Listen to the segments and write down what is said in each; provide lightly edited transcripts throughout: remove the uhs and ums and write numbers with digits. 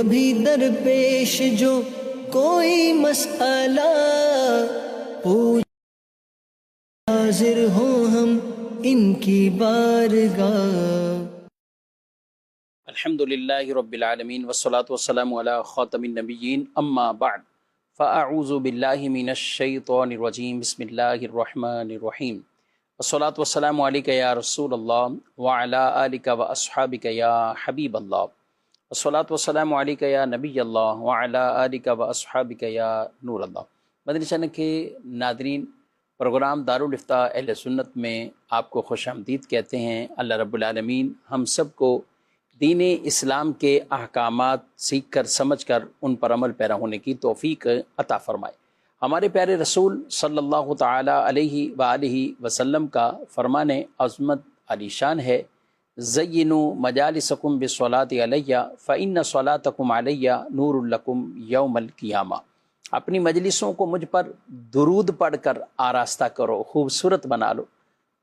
کبھی درپیش جو کوئی مسئلہ پوچھ حاضر ہوں ہم ان کی بارگاہ۔ الحمد للہ رب العالمین والصلاة والسلام علی خاتم النبیین اما بعد فاعوذ باللہ من الشیطان الرجیم بسم اللہ الرحمن الرحیم والصلاة والسلام علیک یا رسول اللہ وعلی آلک واصحابک یا حبیب اللہ والصلاة والسلام علیک یا نبی اللہ وعلی آلک واصحابک یا نور اللہ۔ مدنی چینل کے ناظرین، پروگرام دارالافتاء اہل سنت میں آپ کو خوش آمدید کہتے ہیں۔ اللہ رب العالمین ہم سب کو دین اسلام کے احکامات سیکھ کر سمجھ کر ان پر عمل پیرا ہونے کی توفیق عطا فرمائے۔ ہمارے پیارے رسول صلی اللہ تعالی علیہ وآلہ وسلم کا فرمان عظمت علی شان ہے، زینوا مجالسکم بالصلاۃ علیہ فإن صلاتکم علیہ نور لکم یوم القیامہ۔ اپنی مجلسوں کو مجھ پر درود پڑھ کر آراستہ کرو، خوبصورت بنا لو،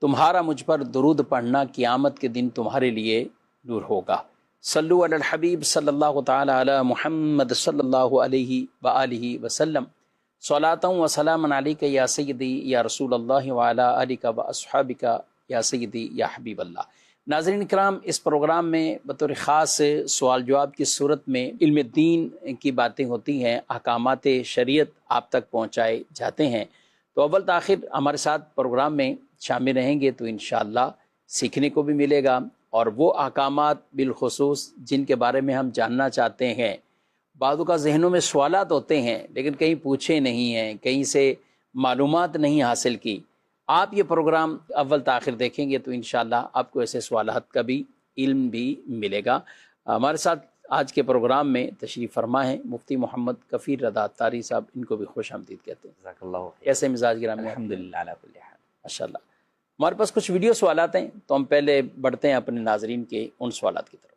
تمہارا مجھ پر درود پڑھنا قیامت کے دن تمہارے لیے نور ہوگا۔ صلو علی الحبیب صلی اللہ تعالی علی محمد صلی اللہ علیہ وآلہ وسلم، صلاۃ و سلام علیک یا سیدی یا رسول اللہ وعلی آلک و اصحابک یا سیدی یا حبیب اللہ۔ ناظرین کرام، اس پروگرام میں بطور خاص سوال جواب کی صورت میں علم دین کی باتیں ہوتی ہیں، احکامات شریعت آپ تک پہنچائے جاتے ہیں۔ تو اول تاخیر ہمارے ساتھ پروگرام میں شامل رہیں گے تو انشاءاللہ سیکھنے کو بھی ملے گا، اور وہ احکامات بالخصوص جن کے بارے میں ہم جاننا چاہتے ہیں۔ بعضوں کا ذہنوں میں سوالات ہوتے ہیں لیکن کہیں پوچھے نہیں ہیں، کہیں سے معلومات نہیں حاصل کی۔ آپ یہ پروگرام اول تاخیر دیکھیں گے تو انشاءاللہ آپ کو ایسے سوالات کا بھی علم بھی ملے گا۔ ہمارے ساتھ آج کے پروگرام میں تشریف فرما ہیں مفتی محمد کفیل رضا اتاری صاحب، ان کو بھی خوش آمدید کہتے ہیں۔ جزاک اللہ خیر۔ کیسے مزاج گرامی؟ الحمدللہ علی کل حال۔ ماشاءاللہ۔ ہمارے پاس کچھ ویڈیو سوالات ہیں تو ہم پہلے بڑھتے ہیں اپنے ناظرین کے ان سوالات کی طرف۔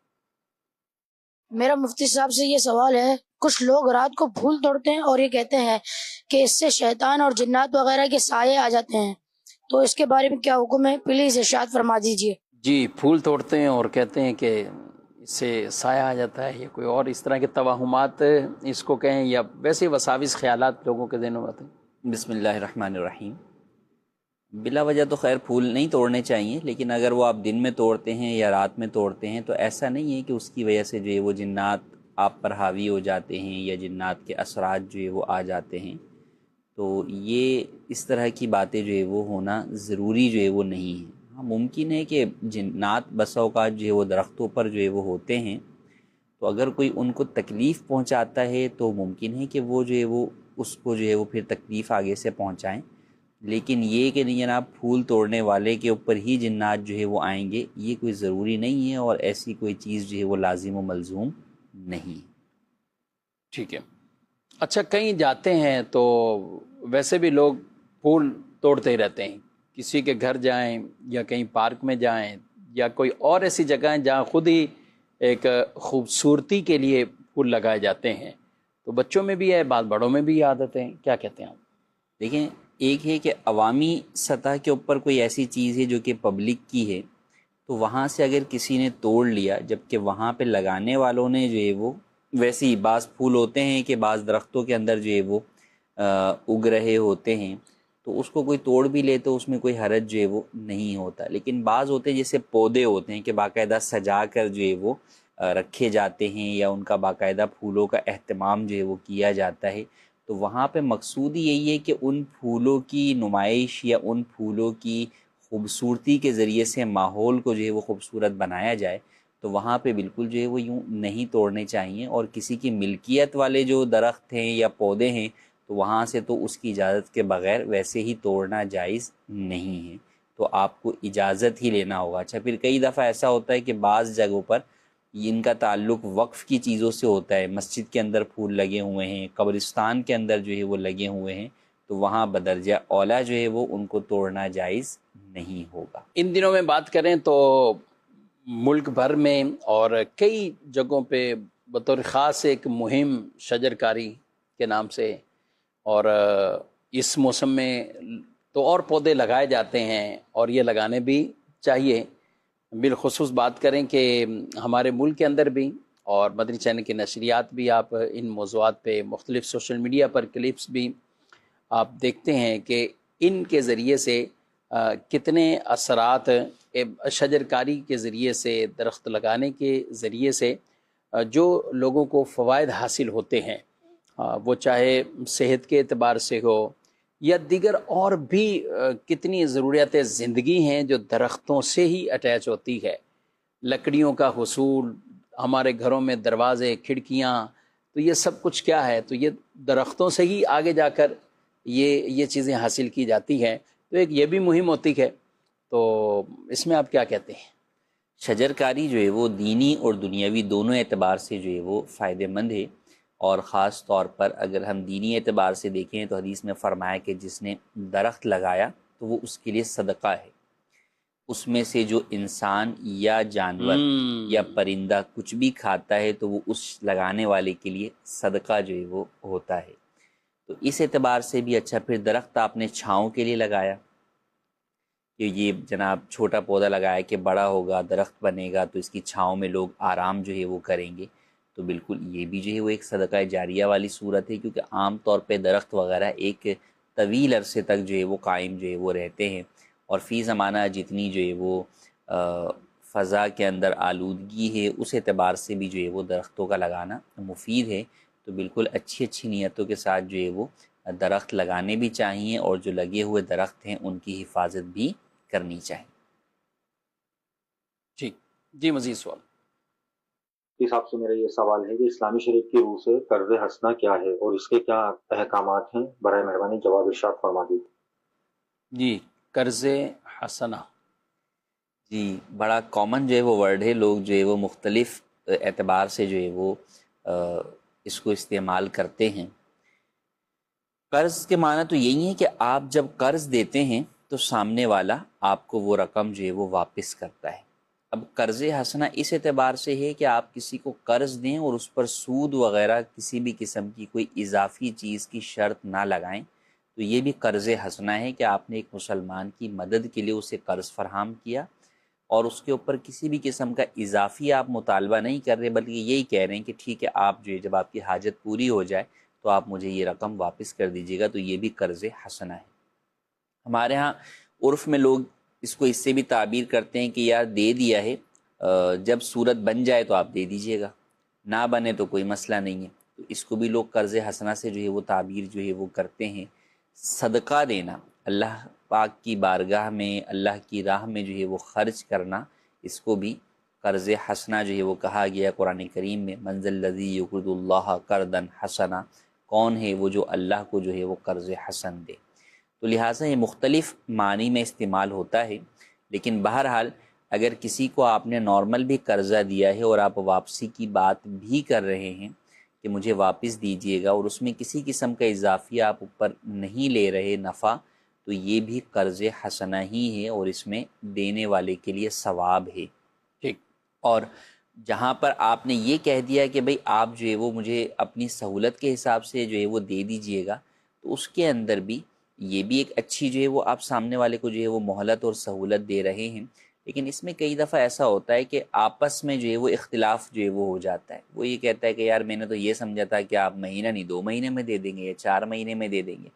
میرا مفتی صاحب سے یہ سوال ہے، کچھ لوگ رات کو پھول توڑتے ہیں اور یہ کہتے ہیں کہ اس سے شیطان اور جنات وغیرہ کے سائے آ جاتے ہیں، تو اس کے بارے میں کیا حکم ہے؟ پلیز ارشاد فرما دیجیے۔ جی، پھول توڑتے ہیں اور کہتے ہیں کہ اس سے سایہ آ جاتا ہے، یا کوئی اور اس طرح کے توہمات اس کو کہیں، یا ویسے وساوس خیالات لوگوں کے ذہنوں میں آتے ہیں۔ بسم اللہ الرحمن الرحیم۔ بلا وجہ تو خیر پھول نہیں توڑنے چاہیے، لیکن اگر وہ آپ دن میں توڑتے ہیں یا رات میں توڑتے ہیں تو ایسا نہیں ہے کہ اس کی وجہ سے جو ہے وہ جنات آپ پر حاوی ہو جاتے ہیں یا جنات کے اثرات جو ہے وہ آ جاتے ہیں۔ تو یہ اس طرح کی باتیں جو ہے وہ ہونا ضروری جو ہے وہ نہیں ہے۔ ہاں، ممکن ہے کہ جنات بسا اوقات جو ہے وہ درختوں پر جو ہے وہ ہوتے ہیں، تو اگر کوئی ان کو تکلیف پہنچاتا ہے تو ممکن ہے کہ وہ جو ہے وہ اس کو جو ہے وہ پھر تکلیف آگے سے پہنچائیں، لیکن یہ کہ نہیں جناب پھول توڑنے والے کے اوپر ہی جنات جو ہے وہ آئیں گے، یہ کوئی ضروری نہیں ہے، اور ایسی کوئی چیز جو ہے وہ لازم و ملزوم نہیں۔ ٹھیک ہے۔ اچھا، کہیں جاتے ہیں تو ویسے بھی لوگ پھول توڑتے ہی رہتے ہیں، کسی کے گھر جائیں یا کہیں پارک میں جائیں یا کوئی اور ایسی جگہیں جہاں خود ہی ایک خوبصورتی کے لیے پھول لگائے جاتے ہیں، تو بچوں میں بھی ہے، بعض بڑوں میں بھی عادت ہے، کیا کہتے ہیں آپ؟ دیکھیں، ایک ہے کہ عوامی سطح کے اوپر کوئی ایسی چیز ہے جو کہ پبلک کی ہے، تو وہاں سے اگر کسی نے توڑ لیا، جبکہ وہاں پہ لگانے والوں نے جو ہے وہ ویسے ہی، بعض پھول ہوتے ہیں کہ بعض درختوں کے اندر جو ہے وہ اگ رہے ہوتے ہیں، تو اس کو کوئی توڑ بھی لے تو اس میں کوئی حرج جو ہے وہ نہیں ہوتا، لیکن بعض ہوتے ہیں جیسے پودے ہوتے ہیں کہ باقاعدہ سجا کر جو ہے وہ رکھے جاتے ہیں، یا ان کا باقاعدہ پھولوں کا اہتمام جو ہے وہ کیا جاتا ہے، تو وہاں پہ مقصود یہی ہے کہ ان پھولوں کی نمائش یا ان پھولوں کی خوبصورتی کے ذریعے سے ماحول کو جو ہے وہ خوبصورت بنایا جائے، تو وہاں پہ بالکل جو ہے وہ یوں نہیں توڑنے چاہیے، اور کسی کی ملکیت والے جو درخت ہیں یا پودے ہیں تو وہاں سے تو اس کی اجازت کے بغیر ویسے ہی توڑنا جائز نہیں ہے، تو آپ کو اجازت ہی لینا ہوگا۔ اچھا، پھر کئی دفعہ ایسا ہوتا ہے کہ بعض جگہوں پر ان کا تعلق وقف کی چیزوں سے ہوتا ہے، مسجد کے اندر پھول لگے ہوئے ہیں، قبرستان کے اندر جو ہے وہ لگے ہوئے ہیں، تو وہاں بدرجہ اولیٰ جو ہے وہ ان کو توڑنا جائز نہیں ہوگا۔ ان دنوں میں بات کریں تو ملک بھر میں اور کئی جگہوں پہ بطور خاص ایک مہم شجر کاری کے نام سے، اور اس موسم میں تو اور پودے لگائے جاتے ہیں، اور یہ لگانے بھی چاہیے۔ بالخصوص بات کریں کہ ہمارے ملک کے اندر بھی اور مدنی چینل کے نشریات بھی آپ ان موضوعات پہ مختلف سوشل میڈیا پر کلپس بھی آپ دیکھتے ہیں کہ ان کے ذریعے سے کتنے اثرات شجر کاری کے ذریعے سے، درخت لگانے کے ذریعے سے جو لوگوں کو فوائد حاصل ہوتے ہیں، وہ چاہے صحت کے اعتبار سے ہو یا دیگر اور بھی کتنی ضروریات زندگی ہیں جو درختوں سے ہی اٹیچ ہوتی ہے۔ لکڑیوں کا حصول، ہمارے گھروں میں دروازے، کھڑکیاں، تو یہ سب کچھ کیا ہے؟ تو یہ درختوں سے ہی آگے جا کر یہ چیزیں حاصل کی جاتی ہیں۔ تو ایک یہ بھی مہم ہوتی ہے، تو اس میں آپ کیا کہتے ہیں؟ شجر کاری جو ہے وہ دینی اور دنیاوی دونوں اعتبار سے جو ہے وہ فائدہ مند ہے، اور خاص طور پر اگر ہم دینی اعتبار سے دیکھیں تو حدیث میں فرمایا کہ جس نے درخت لگایا تو وہ اس کے لیے صدقہ ہے، اس میں سے جو انسان یا جانور یا پرندہ کچھ بھی کھاتا ہے تو وہ اس لگانے والے کے لیے صدقہ جو ہے وہ ہوتا ہے۔ تو اس اعتبار سے بھی اچھا۔ پھر درخت آپ نے چھاؤں کے لیے لگایا کہ یہ جناب چھوٹا پودا لگایا کہ بڑا ہوگا، درخت بنے گا تو اس کی چھاؤں میں لوگ آرام جو ہے وہ کریں گے، تو بالکل یہ بھی جو ہے وہ ایک صدقہ جاریہ والی صورت ہے، کیونکہ عام طور پہ درخت وغیرہ ایک طویل عرصے تک جو ہے وہ قائم جو ہے وہ رہتے ہیں، اور فی زمانہ جتنی جو ہے وہ فضا کے اندر آلودگی ہے اس اعتبار سے بھی جو ہے وہ درختوں کا لگانا مفید ہے۔ تو بالکل اچھی نیتوں کے ساتھ جو ہے وہ درخت لگانے بھی چاہیے، اور جو لگے ہوئے درخت ہیں ان کی حفاظت بھی کرنی چاہیے۔ ٹھیک جی، مزید سوال؟ اس حساب سے میرا یہ سوال ہے کہ اسلامی شریعت کی روح سے قرض حسنہ کیا ہے اور اس کے کیا احکامات ہیں؟ برائے مہربانی جواب ارشاد فرما دیجیے۔ جی، قرض حسنہ، جی بڑا کامن جو ہے وہ ورڈ ہے، لوگ جو ہے وہ مختلف اعتبار سے جو ہے وہ اس کو استعمال کرتے ہیں۔ قرض کے معنی تو یہی ہے کہ آپ جب قرض دیتے ہیں تو سامنے والا آپ کو وہ رقم جو ہے وہ واپس کرتا ہے۔ اب قرض حسنہ اس اعتبار سے ہے کہ آپ کسی کو قرض دیں اور اس پر سود وغیرہ کسی بھی قسم کی کوئی اضافی چیز کی شرط نہ لگائیں، تو یہ بھی قرض حسنہ ہے کہ آپ نے ایک مسلمان کی مدد کے لیے اسے قرض فراہم کیا، اور اس کے اوپر کسی بھی قسم کا اضافی آپ مطالبہ نہیں کر رہے، بلکہ یہی کہہ رہے ہیں کہ ٹھیک ہے، آپ جو ہے جب آپ کی حاجت پوری ہو جائے تو آپ مجھے یہ رقم واپس کر دیجیے گا، تو یہ بھی قرض حسنہ ہے۔ ہمارے ہاں عرف میں لوگ اس کو اس سے بھی تعبیر کرتے ہیں کہ یار دے دیا ہے، جب صورت بن جائے تو آپ دے دیجیے گا، نہ بنے تو کوئی مسئلہ نہیں ہے۔ تو اس کو بھی لوگ قرض حسنہ سے جو ہے وہ تعبیر جو ہے وہ کرتے ہیں۔ صدقہ دینا، اللہ پاک کی بارگاہ میں، اللہ کی راہ میں جو ہے وہ خرچ کرنا، اس کو بھی قرض حسنہ جو ہے وہ کہا گیا قرآن کریم میں۔ من ذا الذی یقرض اللہ قرضا حسنا، کون ہے وہ جو اللہ کو جو ہے وہ قرض حسن دے؟ تو لہٰذا یہ مختلف معنی میں استعمال ہوتا ہے، لیکن بہرحال اگر کسی کو آپ نے نارمل بھی قرضہ دیا ہے اور آپ واپسی کی بات بھی کر رہے ہیں کہ مجھے واپس دیجیے گا، اور اس میں کسی قسم کا اضافی آپ اوپر نہیں لے رہے نفع، تو یہ بھی قرض حسنہ ہی ہے، اور اس میں دینے والے کے لیے ثواب ہے۔ ٹھیک، اور جہاں پر آپ نے یہ کہہ دیا کہ بھئی آپ جو ہے وہ مجھے اپنی سہولت کے حساب سے جو ہے وہ دے دیجئے گا، تو اس کے اندر بھی یہ بھی ایک اچھی جو ہے وہ آپ سامنے والے کو جو ہے وہ مہلت اور سہولت دے رہے ہیں۔ لیکن اس میں کئی دفعہ ایسا ہوتا ہے کہ آپس میں جو ہے وہ اختلاف جو ہے وہ ہو جاتا ہے، وہ یہ کہتا ہے کہ یار میں نے تو یہ سمجھا تھا کہ آپ مہینہ نہیں 2 مہینے میں دے دیں گے یا 4 مہینے میں دے دیں گے،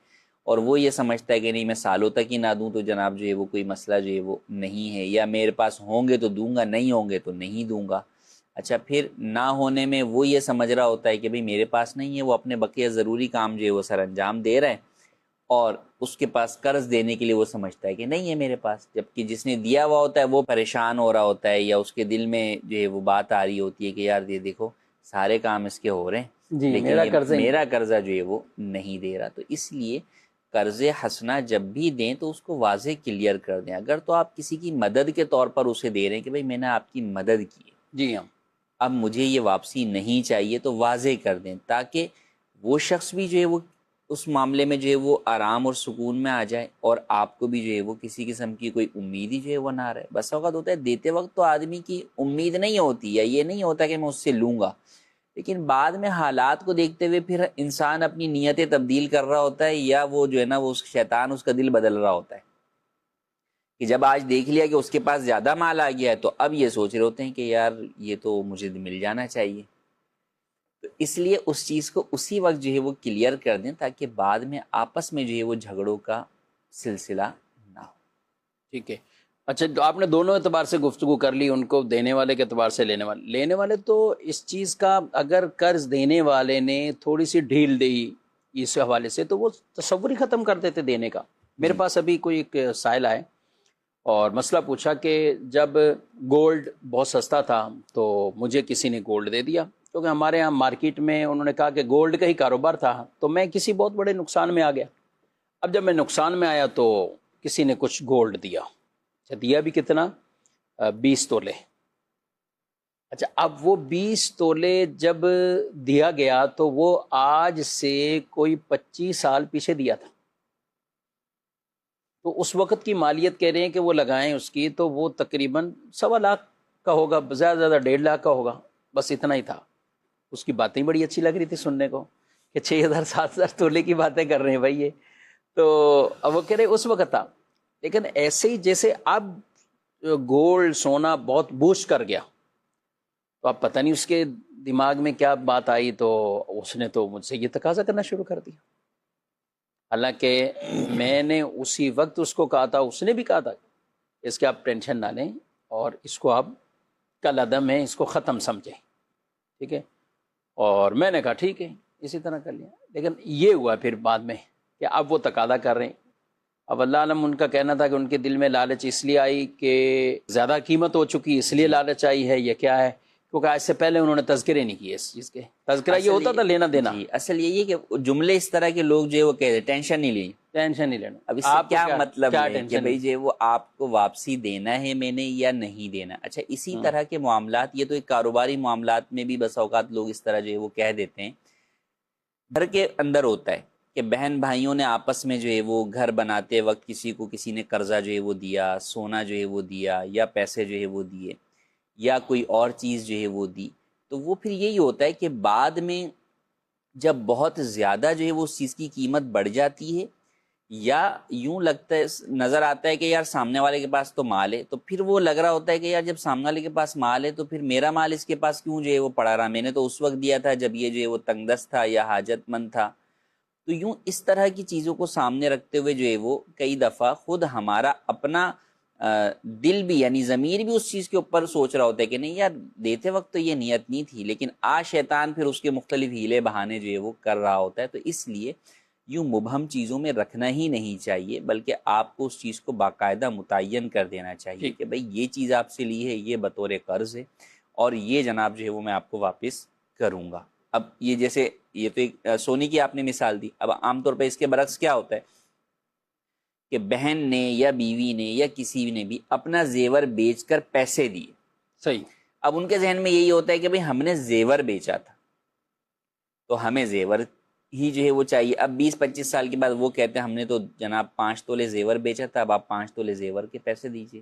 اور وہ یہ سمجھتا ہے کہ نہیں میں سالوں تک ہی نہ دوں تو جناب جو ہے وہ کوئی مسئلہ جو ہے وہ نہیں ہے، یا میرے پاس ہوں گے تو دوں گا، نہیں ہوں گے تو نہیں دوں گا۔ اچھا، پھر نہ ہونے میں وہ یہ سمجھ رہا ہوتا ہے کہ بھئی میرے پاس نہیں ہے، وہ اپنے بقیہ ضروری کام جو ہے وہ سر انجام دے رہا ہے، اور اس کے پاس قرض دینے کے لیے وہ سمجھتا ہے کہ نہیں ہے میرے پاس، جبکہ جس نے دیا ہوا ہوتا ہے وہ پریشان ہو رہا ہوتا ہے، یا اس کے دل میں جو ہے وہ بات آ رہی ہوتی ہے کہ یار یہ دیکھو سارے کام اس کے ہو رہے ہیں، جی لیکن میرا قرضہ جو ہے وہ نہیں دے رہا۔ تو اس لیے قرض حسنہ جب بھی دیں تو اس کو واضح کلیئر کر دیں۔ اگر تو آپ کسی کی مدد کے طور پر اسے دے رہے ہیں کہ بھئی میں نے آپ کی مدد کی ہے، جی ہاں، اب مجھے یہ واپسی نہیں چاہیے، تو واضح کر دیں تاکہ وہ شخص بھی جو ہے وہ اس معاملے میں جو ہے وہ آرام اور سکون میں آ جائے، اور آپ کو بھی جو ہے وہ کسی قسم کی کوئی امید ہی جو ہے وہ نہ رہے۔ بس اوقات ہوتا ہے دیتے وقت تو آدمی کی امید نہیں ہوتی، یا یہ نہیں ہوتا کہ میں اس سے لوں گا، لیکن بعد میں حالات کو دیکھتے ہوئے پھر انسان اپنی نیتیں تبدیل کر رہا ہوتا ہے، یا وہ جو ہے نا وہ شیطان اس کا دل بدل رہا ہوتا ہے کہ جب آج دیکھ لیا کہ اس کے پاس زیادہ مال آ گیا ہے تو اب یہ سوچ رہے ہوتے ہیں کہ یار یہ تو مجھے مل جانا چاہیے، تو اس لیے اس چیز کو اسی وقت جو ہے وہ کلیئر کر دیں تاکہ بعد میں آپس میں جو ہے وہ جھگڑوں کا سلسلہ نہ ہو. ٹھیک ہے. اچھا، تو آپ نے دونوں اعتبار سے گفتگو کر لی، ان کو دینے والے کے اعتبار سے لینے والے تو اس چیز کا اگر قرض دینے والے نے تھوڑی سی ڈھیل دی اس حوالے سے تو وہ تصور ہی ختم کر دیتے دینے کا. میرے پاس ابھی کوئی ایک سائل آئے اور مسئلہ پوچھا کہ جب گولڈ بہت سستا تھا تو مجھے کسی نے گولڈ دے دیا، کیونکہ ہمارے ہاں مارکیٹ میں انہوں نے کہا کہ گولڈ کا ہی کاروبار تھا، تو میں کسی بہت بڑے نقصان میں آ گیا. اب جب میں نقصان میں آیا تو کسی نے کچھ گولڈ دیا. اچھا، دیا بھی کتنا؟ 20 تولے. اچھا، اب وہ 20 تولے جب دیا گیا تو وہ آج سے کوئی 25 سال پیچھے دیا تھا. تو اس وقت کی مالیت کہہ رہے ہیں کہ وہ لگائیں اس کی، تو وہ تقریباً 1.25 لاکھ کا ہوگا، زیادہ زیادہ 1.5 لاکھ کا ہوگا، بس اتنا ہی تھا. اس کی باتیں بڑی اچھی لگ رہی تھی سننے کو کہ 6,000 7,000 تولے کی باتیں کر رہے ہیں بھائی یہ. تو اب وہ کہہ رہے اس وقت تھا. لیکن ایسے ہی جیسے اب گولڈ سونا بہت بوسٹ کر گیا، تو اب پتہ نہیں اس کے دماغ میں کیا بات آئی، تو اس نے تو مجھ سے یہ تقاضا کرنا شروع کر دیا. حالانکہ میں نے اسی وقت اس کو کہا تھا، اس نے بھی کہا تھا اس کے آپ ٹینشن نہ لیں اور اس کو آپ کل عدم ہے، اس کو ختم سمجھیں. ٹھیک ہے. اور میں نے کہا ٹھیک ہے، اسی طرح کر لیا. لیکن یہ ہوا پھر بعد میں کہ اب وہ تقاضا کر رہے ہیں. اب اللہ علم ان کا کہنا تھا کہ ان کے دل میں لالچ اس لیے آئی کہ زیادہ قیمت ہو چکی اس لیے لالچ آئی ہے، یہ کیا ہے؟ کیونکہ آج سے پہلے انہوں نے تذکرے نہیں کیے اس چیز کے. تذکرہ یہ ہوتا تھا لینا دینا. جی، اصل یہی ہے کہ جملے اس طرح کے لوگ جو ہے وہ کہتے ہیں ٹینشن نہیں لیں، ٹینشن نہیں لینا. اب اس سے آپ کیا مطلب ہے کہ ٹینشن بھئی جو ہے وہ آپ کو واپسی دینا ہے میں نے یا نہیں دینا. اچھا، اسی طرح کے معاملات، یہ تو ایک کاروباری معاملات میں بھی بس اوقات لوگ اس طرح جو ہے وہ کہہ دیتے ہیں. گھر کے اندر ہوتا ہے کہ بہن بھائیوں نے آپس میں جو ہے وہ گھر بناتے وقت کسی نے قرضہ جو ہے وہ دیا، سونا جو ہے وہ دیا، یا پیسے جو ہے وہ دیے، یا کوئی اور چیز جو ہے وہ دی. تو وہ پھر یہی ہوتا ہے کہ بعد میں جب بہت زیادہ جو ہے وہ اس چیز کی قیمت بڑھ جاتی ہے، یا یوں لگتا ہے، نظر آتا ہے کہ یار سامنے والے کے پاس تو مال ہے، تو پھر وہ لگ رہا ہوتا ہے کہ یار جب سامنے والے کے پاس مال ہے تو پھر میرا مال اس کے پاس کیوں جو ہے وہ پڑا رہا، میں نے تو اس وقت دیا تھا جب یہ جو ہے وہ تنگ دست تھا یا حاجت مند تھا. تو یوں اس طرح کی چیزوں کو سامنے رکھتے ہوئے جو ہے وہ کئی دفعہ خود ہمارا اپنا دل بھی یعنی ضمیر بھی اس چیز کے اوپر سوچ رہا ہوتا ہے کہ نہیں یار دیتے وقت تو یہ نیت نہیں تھی، لیکن شیطان پھر اس کے مختلف ہیلے بہانے جو ہے وہ کر رہا ہوتا ہے. تو اس لیے یوں مبہم چیزوں میں رکھنا ہی نہیں چاہیے، بلکہ آپ کو اس چیز کو باقاعدہ متعین کر دینا چاہیے کہ بھئی یہ چیز آپ سے لی ہے، یہ بطور قرض ہے، اور یہ جناب جو ہے وہ میں آپ کو واپس کروں گا. اب یہ جیسے یہ تو ایک سونے کی آپ نے مثال دی. اب عام طور پہ اس کے برعکس کیا ہوتا ہے کہ بہن نے یا بیوی نے یا کسی نے بھی اپنا زیور بیچ کر پیسے دیے. صحیح. اب ان کے ذہن میں یہی ہوتا ہے کہ بھئی ہم نے زیور بیچا تھا تو ہمیں زیور ہی جو ہے وہ چاہیے. اب 20-25 سال کے بعد وہ کہتے ہیں ہم نے تو جناب 5 تولے زیور بیچا تھا، اب آپ 5 تولے زیور کے پیسے دیجیے.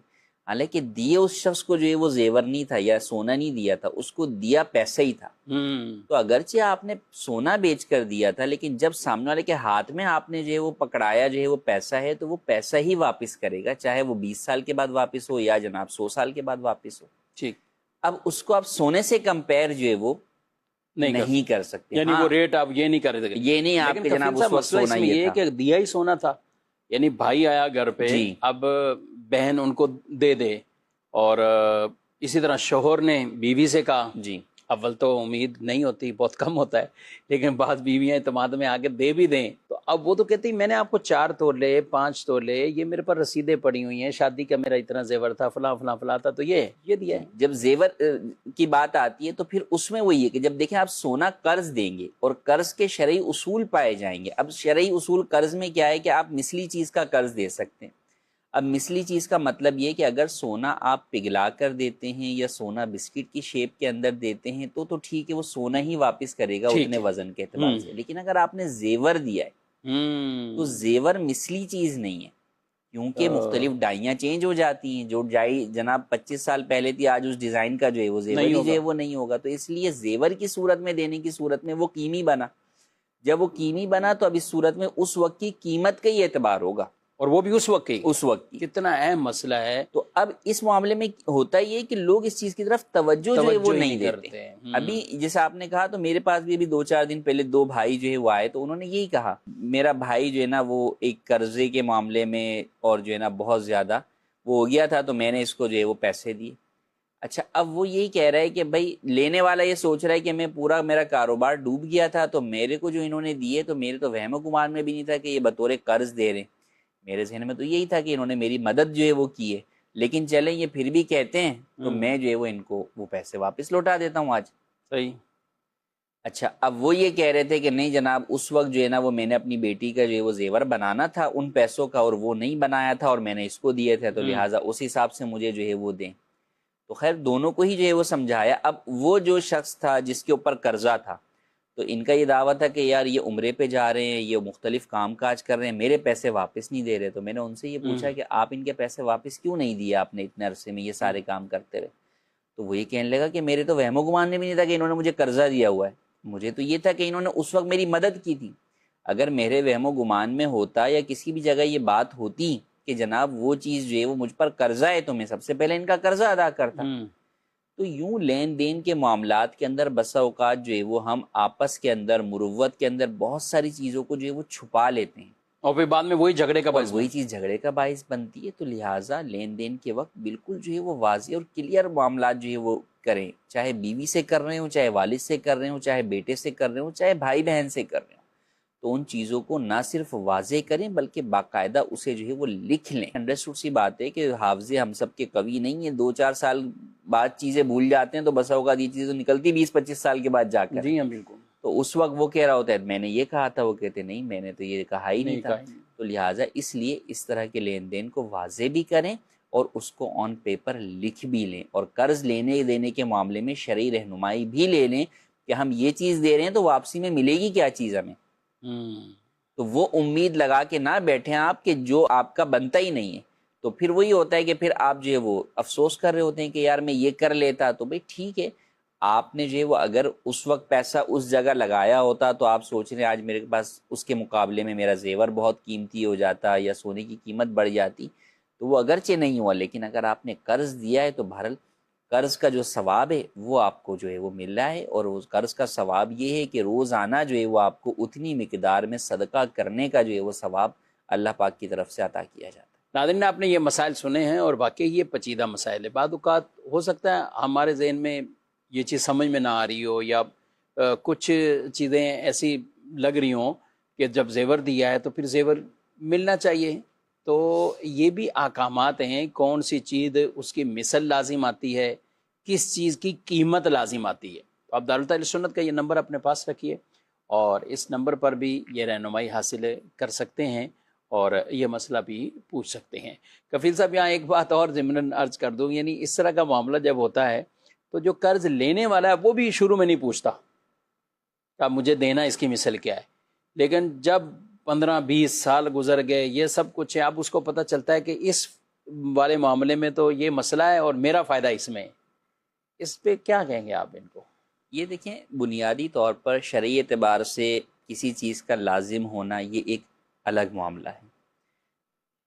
حالانکہ دیے اس شخص کو جو ہے وہ زیور نہیں تھا یا سونا نہیں دیا تھا، اس کو دیا پیسہ ہی تھا. تو اگرچہ آپ نے سونا بیچ کر دیا تھا، لیکن جب سامنے والے کے ہاتھ میں آپ نے جو ہے وہ پکڑایا جو ہے وہ پیسہ ہے، تو وہ پیسہ ہی واپس کرے گا، چاہے وہ 20 سال کے بعد واپس ہو یا جناب 100 سال کے بعد واپس ہو. ٹھیک. اب اس کو آپ سونے سے کمپیئر جو ہے وہ نہیں کر سکتے. یعنی وہ ریٹ آپ یہ نہیں کر سکتے. یہ نہیں آپ کے جناب اس وقت سونا یہ کہ دیا ہی سونا تھا، یعنی بھائی آیا گھر پہ، اب بہن ان کو دے دے، اور اسی طرح شوہر نے بیوی سے کہا. جی، اول تو امید نہیں ہوتی، بہت کم ہوتا ہے، لیکن بعض بیویاں اعتماد میں آگے دے بھی دیں. تو اب وہ تو کہتی ہیں میں نے آپ کو 4 تولے 5 تولے، یہ میرے پر رسیدیں پڑی ہوئی ہیں، شادی کا میرا اتنا زیور تھا، فلاں فلاں فلاں تھا، تو یہ دیا ہے. جب زیور کی بات آتی ہے تو پھر اس میں وہی ہے کہ جب دیکھیں آپ سونا قرض دیں گے اور قرض کے شرعی اصول پائے جائیں گے. اب شرعی اصول قرض میں کیا ہے کہ آپ مثلی چیز کا قرض دے سکتے ہیں. اب مثلی چیز کا مطلب یہ کہ اگر سونا آپ پگھلا کر دیتے ہیں یا سونا بسکٹ کی شیپ کے اندر دیتے ہیں تو ٹھیک ہے، وہ سونا ہی واپس کرے گا اتنے وزن کے اعتبار سے. لیکن اگر آپ نے زیور دیا ہے تو زیور مثلی چیز نہیں ہے، کیونکہ مختلف ڈائیاں چینج ہو جاتی ہیں. جو ڈائی جناب 25 سال پہلے تھی آج اس ڈیزائن کا جو ہے وہ زیور ہی جو ہے وہ نہیں ہوگا. تو اس لیے زیور کی صورت میں دینے کی صورت میں وہ قیمی بنا. جب وہ قیمی بنا تو اب اس صورت میں اس وقت کی قیمت کا ہی اعتبار ہوگا. اور وہ بھی اس وقت کی. اس وقت کی. کتنا اہم مسئلہ ہے. تو اب اس معاملے میں ہوتا یہ ہے کہ لوگ اس چیز کی طرف توجہ جو ہے وہ نہیں دیتے. ابھی جیسے آپ نے کہا تو میرے پاس بھی ابھی 2-4 دن پہلے 2 بھائی جو ہے وہ آئے تو انہوں نے یہی کہا. میرا بھائی جو ہے نا وہ ایک قرضے کے معاملے میں اور جو ہے نا بہت زیادہ وہ ہو گیا تھا تو میں نے اس کو جو ہے وہ پیسے دیے. اچھا اب وہ یہی کہہ رہا ہے کہ بھائی لینے والا یہ سوچ رہا ہے کہ میں پورا میرا کاروبار ڈوب گیا تھا تو میرے کو جو انہوں نے دیے تو میرے تو وہم و گمان میں بھی نہیں تھا کہ یہ بطور قرض دے رہے ہیں. میرے ذہن میں تو یہی تھا کہ انہوں نے میری مدد جو ہے وہ کی ہے، لیکن چلیں یہ پھر بھی کہتے ہیں تو میں جو ہے وہ ان کو وہ پیسے واپس لوٹا دیتا ہوں آج. صحیح. اچھا اب وہ یہ کہہ رہے تھے کہ نہیں جناب اس وقت جو ہے نا وہ میں نے اپنی بیٹی کا جو ہے وہ زیور بنانا تھا ان پیسوں کا اور وہ نہیں بنایا تھا اور میں نے اس کو دیے تھے تو لہٰذا اس حساب سے مجھے جو ہے وہ دیں. تو خیر دونوں کو ہی جو ہے وہ سمجھایا. اب وہ جو شخص تھا جس کے اوپر قرضہ تھا تو ان کا یہ دعویٰ تھا کہ یار یہ عمرے پہ جا رہے ہیں، یہ مختلف کام کاج کر رہے ہیں، میرے پیسے واپس نہیں دے رہے. تو میں نے ان سے یہ پوچھا کہ آپ ان کے پیسے واپس کیوں نہیں دیے آپ نے اتنے عرصے میں یہ سارے کام کرتے رہے. تو وہ یہ کہنے لگا کہ میرے تو وہم و گمان میں بھی نہیں تھا کہ انہوں نے مجھے قرضہ دیا ہوا ہے. مجھے تو یہ تھا کہ انہوں نے اس وقت میری مدد کی تھی. اگر میرے وہم و گمان میں ہوتا یا کسی بھی جگہ یہ بات ہوتی کہ جناب وہ چیز جو ہے وہ مجھ پر قرضہ ہے تو میں سب سے پہلے ان کا قرضہ ادا کرتا. تو یوں لین دین کے معاملات کے اندر بسا اوقات جو ہے وہ ہم آپس کے اندر مروت کے اندر بہت ساری چیزوں کو جو ہے وہ چھپا لیتے ہیں اور پھر بعد میں وہی جھگڑے کا باعث وہی چیز جھگڑے کا باعث بنتی ہے. تو لہٰذا لین دین کے وقت بالکل جو ہے وہ واضح اور کلیئر معاملات جو ہے وہ کریں، چاہے بیوی سے کر رہے ہوں، چاہے والد سے کر رہے ہوں، چاہے بیٹے سے کر رہے ہوں، چاہے بھائی بہن سے کر رہے ہوں. تو ان چیزوں کو نہ صرف واضح کریں بلکہ باقاعدہ اسے جو ہے وہ لکھ لیں. انڈرسٹوڈ سی بات ہے کہ حافظے ہم سب کے قوی نہیں ہیں، 2-4 سال بعد چیزیں بھول جاتے ہیں تو بس اوقات یہ چیزیں نکلتی 20-25 سال کے بعد جا کر. جی ہاں بالکل. تو اس وقت وہ کہہ رہا ہوتا ہے میں نے یہ کہا تھا، وہ کہتے نہیں میں نے تو یہ کہا ہی نہیں تھا. تو لہٰذا اس لیے اس طرح کے لین دین کو واضح بھی کریں اور اس کو آن پیپر لکھ بھی لیں. اور قرض لینے دینے کے معاملے میں شرعی رہنمائی بھی لے لیں کہ ہم یہ چیز دے رہے ہیں تو واپسی میں ملے گی کیا چیز ہمیں. تو وہ امید لگا کے نہ بیٹھیں آپ کہ جو آپ کا بنتا ہی نہیں ہے. تو پھر وہی ہوتا ہے کہ پھر آپ جو ہے وہ افسوس کر رہے ہوتے ہیں کہ یار میں یہ کر لیتا. تو بھائی ٹھیک ہے، آپ نے جو ہے وہ اگر اس وقت پیسہ اس جگہ لگایا ہوتا تو آپ سوچ رہے ہیں آج میرے پاس اس کے مقابلے میں میرا زیور بہت قیمتی ہو جاتا یا سونے کی قیمت بڑھ جاتی. تو وہ اگرچہ نہیں ہوا، لیکن اگر آپ نے قرض دیا ہے تو بہرحال قرض کا جو ثواب ہے وہ آپ کو جو ہے وہ مل رہا ہے. اور اس قرض کا ثواب یہ ہے کہ روزانہ جو ہے وہ آپ کو اتنی مقدار میں صدقہ کرنے کا جو ہے وہ ثواب اللہ پاک کی طرف سے عطا کیا جاتا ہے. ناظرین آپ نے یہ مسائل سنے ہیں اور واقعی یہ پیچیدہ مسائل ہے. بعض اوقات ہو سکتا ہے ہمارے ذہن میں یہ چیز سمجھ میں نہ آ رہی ہو یا کچھ چیزیں ایسی لگ رہی ہوں کہ جب زیور دیا ہے تو پھر زیور ملنا چاہیے. تو یہ بھی احکامات ہیں، کون سی چیز اس کی مثل لازم آتی ہے، کس چیز کی قیمت لازم آتی ہے. تو آپ دارالتحفیظ سنت کا یہ نمبر اپنے پاس رکھیے اور اس نمبر پر بھی یہ رہنمائی حاصل کر سکتے ہیں اور یہ مسئلہ بھی پوچھ سکتے ہیں. کفیل صاحب یہاں ایک بات اور ضمناً عرض کر دوں، یعنی اس طرح کا معاملہ جب ہوتا ہے تو جو قرض لینے والا ہے وہ بھی شروع میں نہیں پوچھتا کہ مجھے دینا اس کی مثل کیا ہے، لیکن جب 15-20 سال گزر گئے یہ سب کچھ ہے، اب اس کو پتہ چلتا ہے کہ اس والے معاملے میں تو یہ مسئلہ ہے اور میرا فائدہ اس میں ہے. اس پہ کیا کہیں گے آپ ان کو؟ یہ دیکھیں بنیادی طور پر شرعی اعتبار سے کسی چیز کا لازم ہونا یہ ایک الگ معاملہ ہے،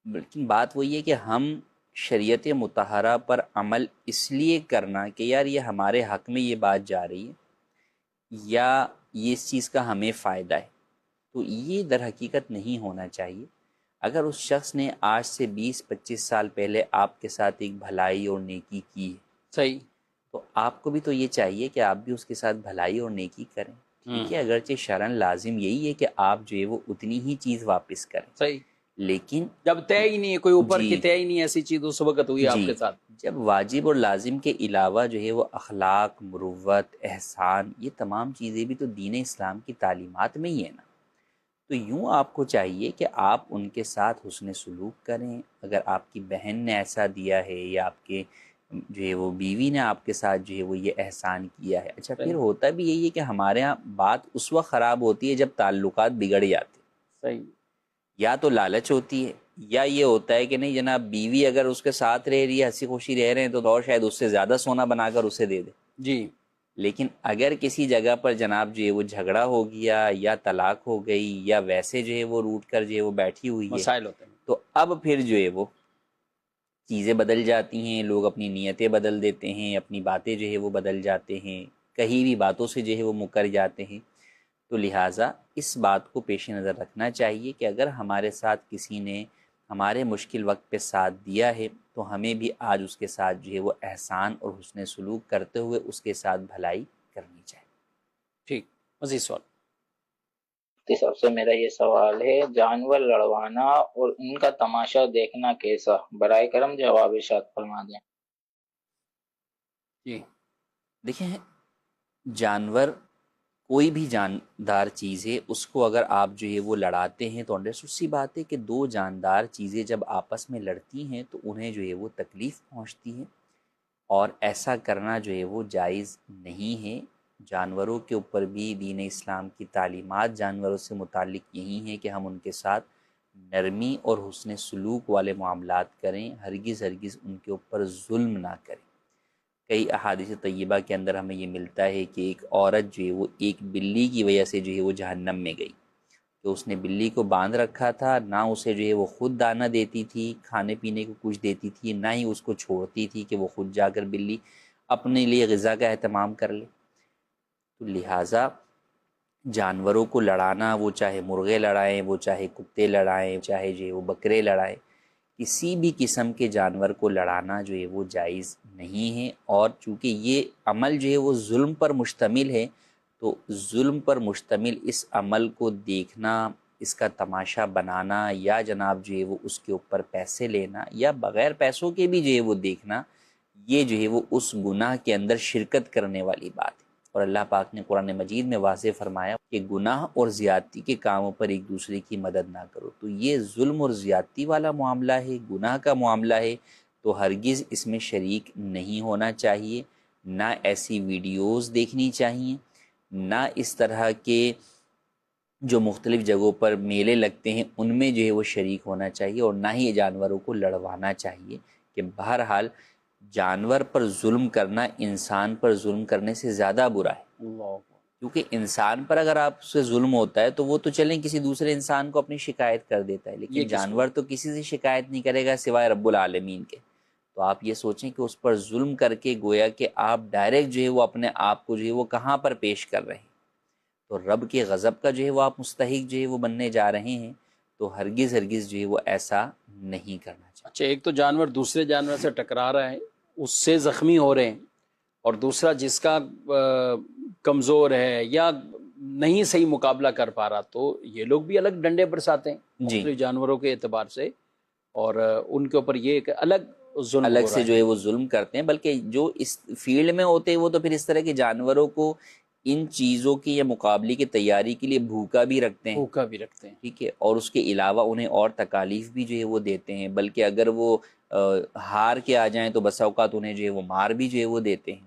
لیکن بات وہی ہے کہ ہم شریعت مطہرہ پر عمل اس لیے کرنا کہ یار یہ ہمارے حق میں یہ بات جا رہی ہے یا یہ اس چیز کا ہمیں فائدہ ہے، تو یہ در حقیقت نہیں ہونا چاہیے. اگر اس شخص نے آج سے 20-25 سال پہلے آپ کے ساتھ ایک بھلائی اور نیکی کی ہے، صحیح، تو آپ کو بھی تو یہ چاہیے کہ آپ بھی اس کے ساتھ بھلائی اور نیکی کریں. ٹھیک ہے، اگرچہ شرعاً لازم یہی ہے کہ آپ جو ہے وہ اتنی ہی چیز واپس کریں، صحیح، لیکن جب طے ہی نہیں ہے، کوئی اوپر کی طے ہی نہیں ہے، ایسی چیز اس وقت ہوئی آپ کے ساتھ. جب واجب اور لازم کے علاوہ جو ہے وہ اخلاق، مروت، احسان، یہ تمام چیزیں بھی تو دین اسلام کی تعلیمات میں ہی ہے نا. تو یوں آپ کو چاہیے کہ آپ ان کے ساتھ حسن سلوک کریں. اگر آپ کی بہن نے ایسا دیا ہے یا آپ کے جو ہے وہ بیوی نے آپ کے ساتھ جو ہے وہ یہ احسان کیا ہے، اچھا پھر ہوتا بھی یہی ہے کہ ہمارے ہاں بات اس وقت خراب ہوتی ہے جب تعلقات بگڑ جاتے. صحیح، یا تو لالچ ہوتی ہے یا یہ ہوتا ہے کہ نہیں جناب بیوی اگر اس کے ساتھ رہ رہی ہے، ہنسی خوشی رہ رہے ہیں تو اور شاید اس سے زیادہ سونا بنا کر اسے دے دے. جی، لیکن اگر کسی جگہ پر جناب جو ہے وہ جھگڑا ہو گیا یا طلاق ہو گئی یا ویسے جو ہے وہ روٹ کر جو ہے وہ بیٹھی ہوئی ہے، مسائل ہوتے ہیں. تو اب پھر جو ہے وہ چیزیں بدل جاتی ہیں، لوگ اپنی نیتیں بدل دیتے ہیں، اپنی باتیں جو ہے وہ بدل جاتے ہیں، کہیں بھی باتوں سے جو ہے وہ مکر جاتے ہیں۔ تو لہٰذا اس بات کو پیش نظر رکھنا چاہیے کہ اگر ہمارے ساتھ کسی نے ہمارے مشکل وقت پہ ساتھ دیا ہے تو ہمیں بھی آج اس کے ساتھ جو ہے وہ احسان اور حسن سلوک کرتے ہوئے اس کے ساتھ بھلائی کرنی چاہیے۔ ٹھیک، مزید سوال۔ مفتی صاحب سے میرا یہ سوال ہے، جانور لڑوانا اور ان کا تماشا دیکھنا کیسا؟ برائے کرم جواب ارشاد فرما دیں۔ جی دیکھیں، جانور کوئی بھی جاندار چیز ہے، اس کو اگر آپ جو ہے وہ لڑاتے ہیں تو انڈرسٹوڈ سی بات ہے کہ دو جاندار چیزیں جب آپس میں لڑتی ہیں تو انہیں جو ہے وہ تکلیف پہنچتی ہے، اور ایسا کرنا جو ہے وہ جائز نہیں ہے۔ جانوروں کے اوپر بھی دین اسلام کی تعلیمات جانوروں سے متعلق یہی ہیں کہ ہم ان کے ساتھ نرمی اور حسن سلوک والے معاملات کریں، ہرگز ان کے اوپر ظلم نہ کریں۔ کئی احادیث طیبہ کے اندر ہمیں یہ ملتا ہے کہ ایک عورت جو ہے وہ ایک بلی کی وجہ سے جو ہے وہ جہنم میں گئی، کہ اس نے بلی کو باندھ رکھا تھا، نہ اسے جو ہے وہ خود دانہ دیتی تھی، کھانے پینے کو کچھ دیتی تھی، نہ ہی اس کو چھوڑتی تھی کہ وہ خود جا کر بلی اپنے لیے غذا کا اہتمام کر لے۔ تو لہٰذا جانوروں کو لڑانا، وہ چاہے مرغے لڑائیں، وہ چاہے کتے لڑائیں، چاہے جو ہے وہ بکرے لڑائیں، کسی بھی قسم کے جانور کو لڑانا جو ہے وہ جائز نہیں ہے۔ اور چونکہ یہ عمل جو ہے وہ ظلم پر مشتمل ہے، تو ظلم پر مشتمل اس عمل کو دیکھنا، اس کا تماشا بنانا، یا جناب جو ہے وہ اس کے اوپر پیسے لینا، یا بغیر پیسوں کے بھی جو ہے وہ دیکھنا، یہ جو ہے وہ اس گناہ کے اندر شرکت کرنے والی بات ہے۔ اور اللہ پاک نے قرآن مجید میں واضح فرمایا کہ گناہ اور زیادتی کے کاموں پر ایک دوسرے کی مدد نہ کرو۔ تو یہ ظلم اور زیادتی والا معاملہ ہے، گناہ کا معاملہ ہے، تو ہرگز اس میں شریک نہیں ہونا چاہیے، نہ ایسی ویڈیوز دیکھنی چاہیے، نہ اس طرح کے جو مختلف جگہوں پر میلے لگتے ہیں ان میں جو ہے وہ شریک ہونا چاہیے، اور نہ ہی جانوروں کو لڑوانا چاہیے۔ کہ بہرحال جانور پر ظلم کرنا انسان پر ظلم کرنے سے زیادہ برا ہے، کیونکہ انسان پر اگر آپ سے ظلم ہوتا ہے تو وہ تو چلیں کسی دوسرے انسان کو اپنی شکایت کر دیتا ہے، لیکن جانور تو کسی سے شکایت نہیں کرے گا سوائے رب العالمین کے۔ تو آپ یہ سوچیں کہ اس پر ظلم کر کے گویا کہ آپ ڈائریکٹ جو ہے وہ اپنے آپ کو جو ہے وہ کہاں پر پیش کر رہے ہیں، تو رب کے غضب کا جو ہے وہ آپ مستحق جو ہے وہ بننے جا رہے ہیں۔ تو ہرگز جو ہے وہ ایسا نہیں کرنا چاہیے۔ اچھا، ایک تو جانور دوسرے جانور سے ٹکرا رہا ہے، اس سے زخمی ہو رہے ہیں، اور دوسرا جس کا کمزور ہے یا نہیں صحیح مقابلہ کر پا رہا، تو یہ لوگ بھی الگ ڈنڈے برساتے ہیں مختلف جانوروں کے اعتبار سے، اور ان کے اوپر یہ ایک الگ ظلم الگ سے جو ہے وہ ظلم کرتے ہیں۔ بلکہ جو اس فیلڈ میں ہوتے ہیں وہ تو پھر اس طرح کے جانوروں کو ان چیزوں کی یا مقابلے کی تیاری کے لیے بھوکا بھی رکھتے ہیں، ٹھیک ہے، اور اس کے علاوہ انہیں اور تکالیف بھی جو ہے وہ دیتے ہیں، بلکہ اگر وہ ہار کے آ جائیں تو بسا اوقات انہیں جو ہے وہ مار بھی جو ہے وہ دیتے ہیں۔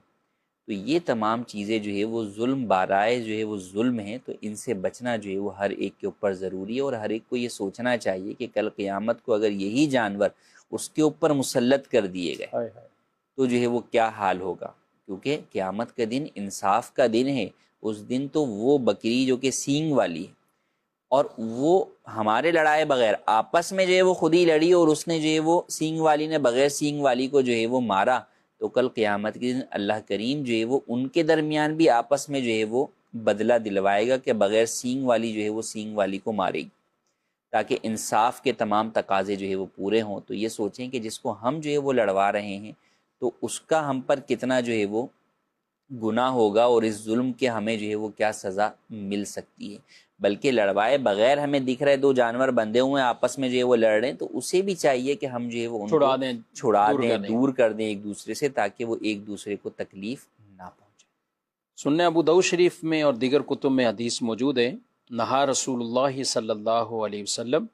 تو یہ تمام چیزیں جو ہے وہ ظلم بارائے جو ہے وہ ظلم ہیں، تو ان سے بچنا جو ہے وہ ہر ایک کے اوپر ضروری ہے، اور ہر ایک کو یہ سوچنا چاہیے کہ کل قیامت کو اگر یہی جانور اس کے اوپر مسلط کر دیے گئے تو جو ہے وہ کیا حال ہوگا، کیونکہ قیامت کا دن انصاف کا دن ہے۔ اس دن تو وہ بکری جو کہ سینگ والی ہے، اور وہ ہمارے لڑائے بغیر آپس میں جو ہے وہ خود ہی لڑی، اور اس نے جو ہے وہ سینگ والی نے بغیر سینگ والی کو جو ہے وہ مارا، تو کل قیامت کے دن اللہ کریم جو ہے وہ ان کے درمیان بھی آپس میں جو ہے وہ بدلہ دلوائے گا کہ بغیر سینگ والی جو ہے وہ سینگ والی کو مارے گی، تاکہ انصاف کے تمام تقاضے جو ہے وہ پورے ہوں۔ تو یہ سوچیں کہ جس کو ہم جو ہے وہ لڑوا رہے ہیں تو اس کا ہم پر کتنا جو ہے وہ گناہ ہوگا، اور اس ظلم کے ہمیں جو ہے وہ کیا سزا مل سکتی ہے۔ بلکہ لڑوائے بغیر ہمیں دکھ رہے دو جانور بندھے ہوئے آپس میں جو ہے وہ لڑ رہے ہیں، تو اسے بھی چاہیے کہ ہم جو ہے وہ ان کو چھڑا دیں، دور کر دیں ایک دوسرے سے، تاکہ وہ ایک دوسرے کو تکلیف نہ پہنچے۔ سنن ابو داؤد شریف میں اور دیگر کتب میں حدیث موجود ہے، نہا رسول اللہ صلی اللہ علیہ وسلم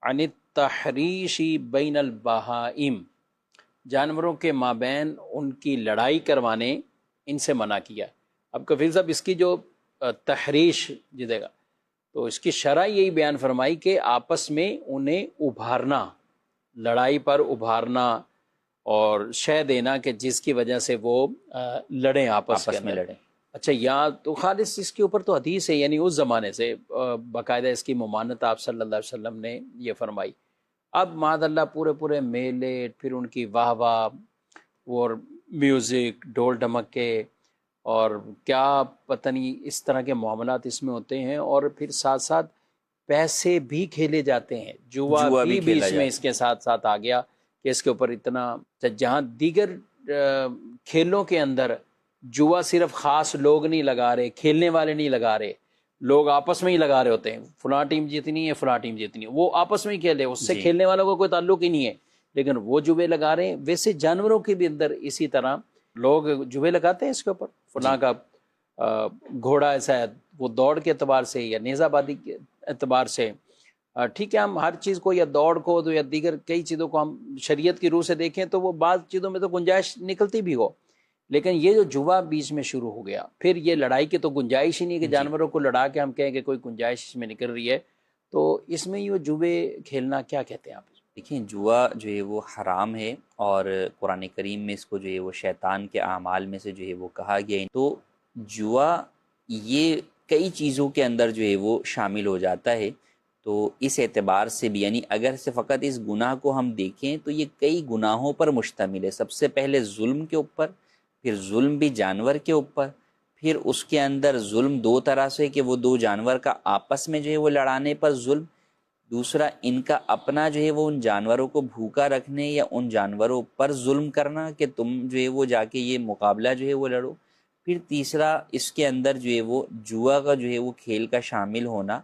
عن التحریش بین البہائم، جانوروں کے مابین ان کی لڑائی کروانے، ان سے منع کیا۔ اب کفیل صاحب اس کی جو تحریش دے گا تو اس کی شرح یہی بیان فرمائی کہ آپس میں انہیں ابھارنا، لڑائی پر ابھارنا اور شے دینا کہ جس کی وجہ سے وہ لڑیں آپس میں لڑیں۔ اچھا، یا تو خالص اس کے اوپر تو حدیث ہے، یعنی اس زمانے سے باقاعدہ اس کی ممانت آپ صلی اللہ علیہ وسلم نے یہ فرمائی۔ اب معاذ اللہ پورے پورے میلے، پھر ان کی واہ واہ اور میوزک، ڈھول ڈھمکے، اور کیا پتہ نہیں اس طرح کے معاملات اس میں ہوتے ہیں، اور پھر ساتھ ساتھ پیسے بھی کھیلے جاتے ہیں، جوا بھی کھیلا اس میں اس کے ساتھ ساتھ آ گیا کہ اس کے اوپر اتنا، جہاں دیگر کھیلوں کے اندر جوا صرف خاص لوگ نہیں لگا رہے، کھیلنے والے نہیں لگا رہے، لوگ آپس میں ہی لگا رہے ہوتے ہیں، فلاں ٹیم جیتنی ہے، فلاں ٹیم جیتنی ہے، وہ آپس میں ہی کھیلے، اس سے جی۔ کھیلنے والوں کو کوئی تعلق ہی نہیں ہے، لیکن وہ جوے لگا رہے ہیں۔ ویسے جانوروں کے بھی اندر اسی طرح لوگ جوے لگاتے ہیں اس کے اوپر، فلاں کا گھوڑا ایسا ہے، وہ دوڑ کے اعتبار سے یا نیزہ بازی کے اعتبار سے، ٹھیک ہے، ہم ہر چیز کو یا دوڑ کو یا دیگر کئی چیزوں کو ہم شریعت کی روح سے دیکھیں تو وہ بعض چیزوں میں تو گنجائش نکلتی بھی ہو، لیکن یہ جو جوا بیچ میں شروع ہو گیا، پھر یہ لڑائی کی تو گنجائش ہی نہیں کہ جانوروں کو لڑا کے ہم کہیں کہ کوئی گنجائش اس میں نکل رہی ہے، تو اس میں یہ جوے کھیلنا کیا کہتے ہیں آپ؟ دیکھیں، جوا جو ہے وہ حرام ہے، اور قرآن کریم میں اس کو جو ہے وہ شیطان کے اعمال میں سے جو ہے وہ کہا گیا ہے۔ تو جوا یہ کئی چیزوں کے اندر جو ہے وہ شامل ہو جاتا ہے، تو اس اعتبار سے بھی، یعنی اگر سے فقط اس گناہ کو ہم دیکھیں تو یہ کئی گناہوں پر مشتمل ہے۔ سب سے پہلے ظلم کے اوپر، پھر ظلم بھی جانور کے اوپر، پھر اس کے اندر ظلم دو طرح سے کہ وہ دو جانور کا آپس میں جو ہے وہ لڑانے پر ظلم، دوسرا ان کا اپنا جو ہے وہ ان جانوروں کو بھوکا رکھنے یا ان جانوروں پر ظلم کرنا کہ تم جو ہے وہ جا کے یہ مقابلہ جو ہے وہ لڑو، پھر تیسرا اس کے اندر جو ہے وہ جوا کا جو ہے وہ کھیل کا شامل ہونا،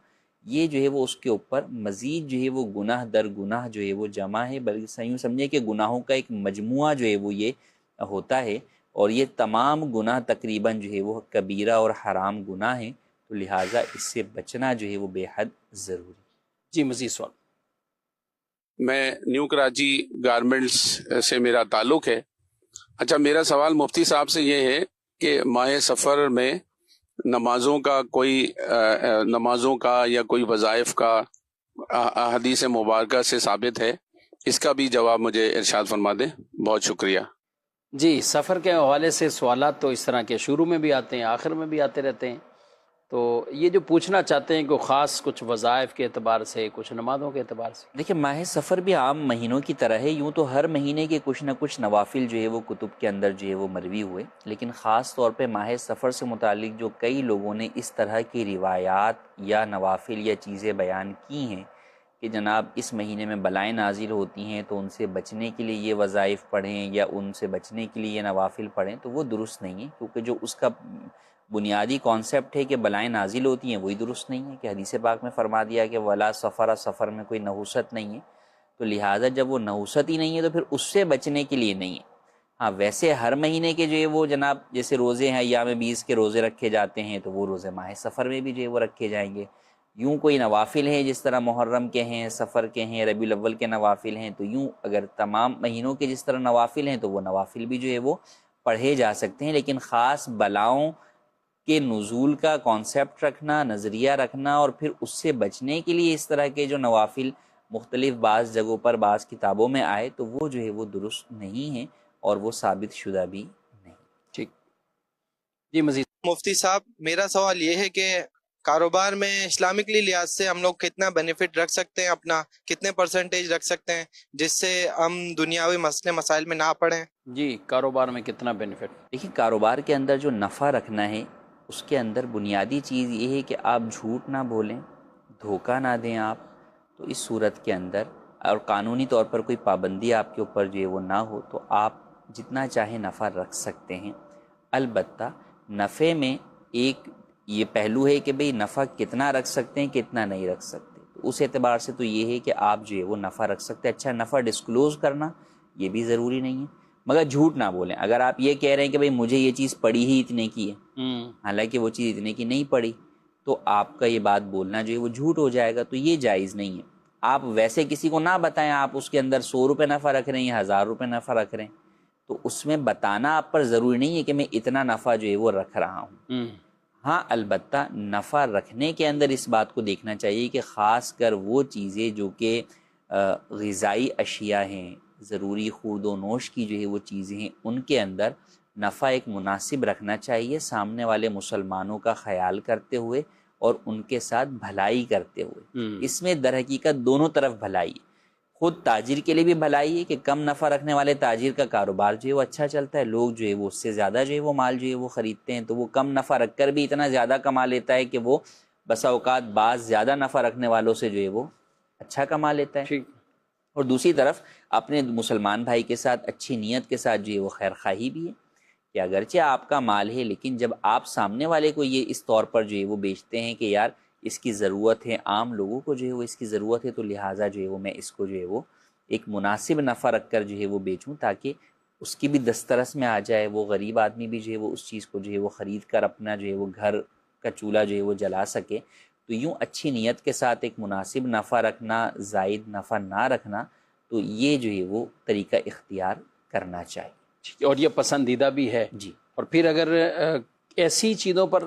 یہ جو ہے وہ اس کے اوپر مزید جو ہے وہ گناہ در گناہ جو ہے وہ جمع ہے، بلکہ یوں سمجھے کہ گناہوں کا ایک مجموعہ جو ہے وہ یہ ہوتا ہے، اور یہ تمام گناہ تقریباً جو ہے وہ کبیرہ اور حرام گناہ ہیں، تو لہٰذا اس سے بچنا جو ہے وہ بے حد ضروری۔ جی مزید سوال۔ میں نیو کراچی گارمنٹس سے میرا تعلق ہے۔ اچھا، میرا سوال مفتی صاحب سے یہ ہے کہ ماہ سفر میں نمازوں کا یا کوئی وظائف کا حدیث مبارکہ سے ثابت ہے، اس کا بھی جواب مجھے ارشاد فرما دیں، بہت شکریہ۔ جی، سفر کے حوالے سے سوالات تو اس طرح کے شروع میں بھی آتے ہیں، آخر میں بھی آتے رہتے ہیں، تو یہ جو پوچھنا چاہتے ہیں کہ خاص کچھ وظائف کے اعتبار سے، کچھ نمازوں کے اعتبار سے۔ دیکھیں، ماہ سفر بھی عام مہینوں کی طرح ہے، یوں تو ہر مہینے کے کچھ نہ کچھ نوافل جو ہے وہ کتب کے اندر جو ہے وہ مروی ہوئے، لیکن خاص طور پہ ماہ سفر سے متعلق جو کئی لوگوں نے اس طرح کی روایات یا نوافل یا چیزیں بیان کی ہیں کہ جناب اس مہینے میں بلائیں نازل ہوتی ہیں تو ان سے بچنے کے لیے یہ وظائف پڑھیں یا ان سے بچنے کے لیے یہ نوافل پڑھیں، تو وہ درست نہیں ہے، کیونکہ جو اس کا بنیادی کانسیپٹ ہے کہ بلائیں نازل ہوتی ہیں وہی درست نہیں ہے، کہ حدیث پاک میں فرما دیا کہ ولا سفر، سفر میں کوئی نحوست نہیں ہے، تو لہٰذا جب وہ نحوست ہی نہیں ہے تو پھر اس سے بچنے کے لیے نہیں ہے۔ ہاں، ویسے ہر مہینے کے جو ہے وہ جناب جیسے روزے ہیں، ایام 20 کے روزے رکھے جاتے ہیں، تو وہ روزے ماہ سفر میں بھی جو ہے وہ رکھے جائیں گے۔ یوں کوئی نوافل ہیں جس طرح محرم کے ہیں، سفر کے ہیں، ربیع الاول کے نوافل ہیں، تو یوں اگر تمام مہینوں کے جس طرح نوافل ہیں تو وہ نوافل بھی جو ہے وہ پڑھے جا سکتے ہیں، لیکن خاص بلاؤں کے نزول کا کانسیپٹ رکھنا، نظریہ رکھنا، اور پھر اس سے بچنے کے لیے اس طرح کے جو نوافل مختلف بعض جگہوں پر بعض کتابوں میں آئے، تو وہ جو ہے وہ درست نہیں ہیں اور وہ ثابت شدہ بھی نہیں۔ ٹھیک جی، مزید۔ مفتی صاحب، میرا سوال یہ ہے کہ کاروبار میں اسلامکلی لحاظ سے ہم لوگ کتنا بینیفٹ رکھ سکتے ہیں، اپنا کتنے پرسنٹیج رکھ سکتے ہیں جس سے ہم دنیاوی مسئلے مسائل میں نہ پڑیں؟ جی، کاروبار میں کتنا بینیفٹ؟ دیکھیں، کاروبار کے اندر جو نفع رکھنا ہے اس کے اندر بنیادی چیز یہ ہے کہ آپ جھوٹ نہ بولیں، دھوکہ نہ دیں آپ، تو اس صورت کے اندر اور قانونی طور پر کوئی پابندی آپ کے اوپر جو ہے وہ نہ ہو تو آپ جتنا چاہیں نفع رکھ سکتے ہیں۔ البتہ نفع میں ایک یہ پہلو ہے کہ بھئی نفع کتنا رکھ سکتے ہیں، کتنا نہیں رکھ سکتے، تو اس اعتبار سے تو یہ ہے کہ آپ جو ہے وہ نفع رکھ سکتے ہیں۔ اچھا، نفع ڈسکلوز کرنا یہ بھی ضروری نہیں ہے، مگر جھوٹ نہ بولیں۔ اگر آپ یہ کہہ رہے ہیں کہ بھئی مجھے یہ چیز پڑی ہی اتنے کی ہے، حالانکہ وہ چیز اتنے کی نہیں پڑی، تو آپ کا یہ بات بولنا جو ہے وہ جھوٹ ہو جائے گا، تو یہ جائز نہیں ہے۔ آپ ویسے کسی کو نہ بتائیں آپ اس کے اندر 100 روپے نفع رکھ رہے ہیں یا 1000 روپے نفع رکھ رہے ہیں، تو اس میں بتانا آپ پر ضروری نہیں ہے کہ میں اتنا نفع جو ہے وہ رکھ رہا ہوں۔ ہاں، البتہ نفع رکھنے کے اندر اس بات کو دیکھنا چاہیے کہ خاص کر وہ چیزیں جو کہ غذائی اشیاء ہیں، ضروری خورد و نوش کی جو ہے وہ چیزیں ہیں، ان کے اندر نفع ایک مناسب رکھنا چاہیے، سامنے والے مسلمانوں کا خیال کرتے ہوئے اور ان کے ساتھ بھلائی کرتے ہوئے۔ اس میں در حقیقت دونوں طرف بھلائی ہے، خود تاجر کے لیے بھی بھلائی ہے کہ کم نفع رکھنے والے تاجر کا کاروبار جو ہے وہ اچھا چلتا ہے، لوگ جو ہے وہ اس سے زیادہ جو ہے وہ مال جو ہے وہ خریدتے ہیں، تو وہ کم نفع رکھ کر بھی اتنا زیادہ کما لیتا ہے کہ وہ بسا اوقات بعض زیادہ نفع رکھنے والوں سے جو ہے وہ اچھا کما لیتا ہے۔ ٹھیک۔ اور دوسری طرف اپنے مسلمان بھائی کے ساتھ اچھی نیت کے ساتھ جو ہے وہ خیر خواہی بھی ہے کہ اگرچہ آپ کا مال ہے لیکن جب آپ سامنے والے کو یہ اس طور پر جو ہے وہ بیچتے ہیں کہ یار اس کی ضرورت ہے، عام لوگوں کو جو ہے وہ اس کی ضرورت ہے، تو لہٰذا جو ہے وہ میں اس کو جو ہے وہ ایک مناسب نفع رکھ کر جو ہے وہ بیچوں تاکہ اس کی بھی دسترس میں آ جائے، وہ غریب آدمی بھی جو ہے وہ اس چیز کو جو ہے وہ خرید کر اپنا جو ہے وہ گھر کا چولہا جو ہے وہ جلا سکے، تو یوں اچھی نیت کے ساتھ ایک مناسب نفع رکھنا، زائد نفع نہ رکھنا، تو یہ جو ہے وہ طریقہ اختیار کرنا چاہیے، اور یہ پسندیدہ بھی ہے۔ جی۔ اور پھر اگر ایسی چیزوں پر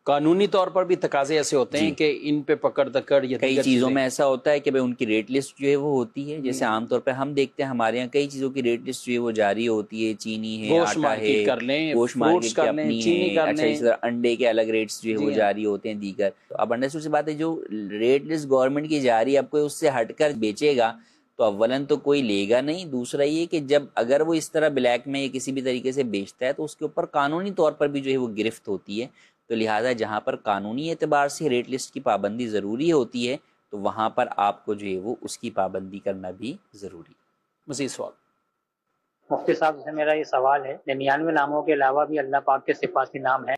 قانونی طور پر بھی تقاضے ایسے ہوتے ہیں کہ ان پہ پکڑ دکڑ یا کئی چیزوں میں ایسا ہوتا ہے کہ بھئی ان کی ریٹ لسٹ جو ہے وہ ہوتی ہے، جیسے عام طور پہ ہم دیکھتے ہیں ہمارے یہاں کئی چیزوں کی ریٹ لسٹ جو ہے وہ جاری ہوتی ہے، چینی ہے، گوشت آٹا ہے، مارکیٹ کر لیں، گوشت فروٹس مارکیٹ کی کر لیں، اپنی چینی ہے، کر اچھا لیں۔ اس طرح انڈے کے الگ ریٹس جو ہے وہ جاری ہوتے ہیں دیگر۔ تو اب انڈرسٹوڈ سی بات ہے، جو ریٹ لسٹ گورنمنٹ کی جاری اب کوئی اس سے ہٹ کر بیچے گا تو اولاً تو کوئی لے گا نہیں، دوسرا یہ کہ جب اگر وہ اس طرح بلیک میں یا کسی بھی طریقے سے بیچتا ہے تو اس کے اوپر قانونی طور پر بھی جو ہے وہ گرفت ہوتی ہے، تو لہٰذا جہاں پر قانونی اعتبار سے ریٹ لسٹ کی پابندی ضروری ہوتی ہے تو وہاں پر آپ کو جو ہے وہ اس کی پابندی کرنا بھی ضروری ہے۔ مزید سوال۔ مفتی صاحب سے میرا یہ سوال ہے، 99 ناموں کے علاوہ بھی اللہ پاک کے صفاتی نام ہیں؟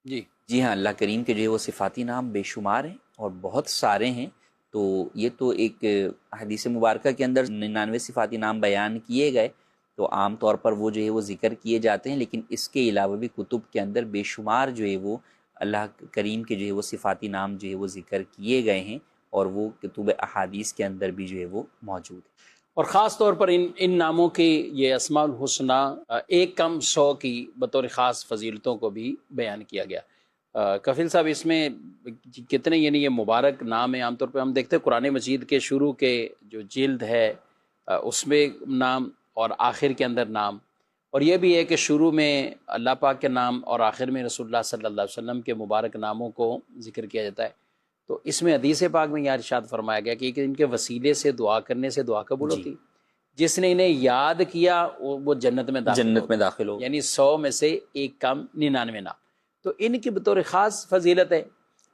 جی ہاں، اللہ کریم کے جو ہے وہ صفاتی نام بے شمار ہیں اور بہت سارے ہیں، تو یہ تو ایک حدیث مبارکہ کے اندر 99 صفاتی نام بیان کیے گئے، تو عام طور پر وہ جو ہے وہ ذکر کیے جاتے ہیں، لیکن اس کے علاوہ بھی کتب کے اندر بے شمار جو ہے وہ اللہ کریم کے جو ہے وہ صفاتی نام جو ہے وہ ذکر کیے گئے ہیں اور وہ کتب احادیث کے اندر بھی جو ہے وہ موجود ہے۔ اور خاص طور پر ان ناموں کی یہ اسماء الحسنہ 100 کی بطور خاص فضیلتوں کو بھی بیان کیا گیا۔ کفیل صاحب، اس میں کتنے یعنی یہ مبارک نام ہیں؟ عام طور پہ ہم دیکھتے ہیں قرآن مجید کے شروع کے جو جلد ہے اس میں نام اور آخر کے اندر نام، اور یہ بھی ہے کہ شروع میں اللہ پاک کے نام اور آخر میں رسول اللہ صلی اللہ علیہ وسلم کے مبارک ناموں کو ذکر کیا جاتا ہے۔ تو اس میں حدیث پاک میں یہ ارشاد فرمایا گیا کہ ان کے وسیلے سے دعا کرنے سے دعا قبول ہوتی، جس نے انہیں یاد کیا وہ جنت میں داخل ہو، یعنی 100 میں سے ایک کم 99 نام، تو ان کی بطور خاص فضیلت ہے،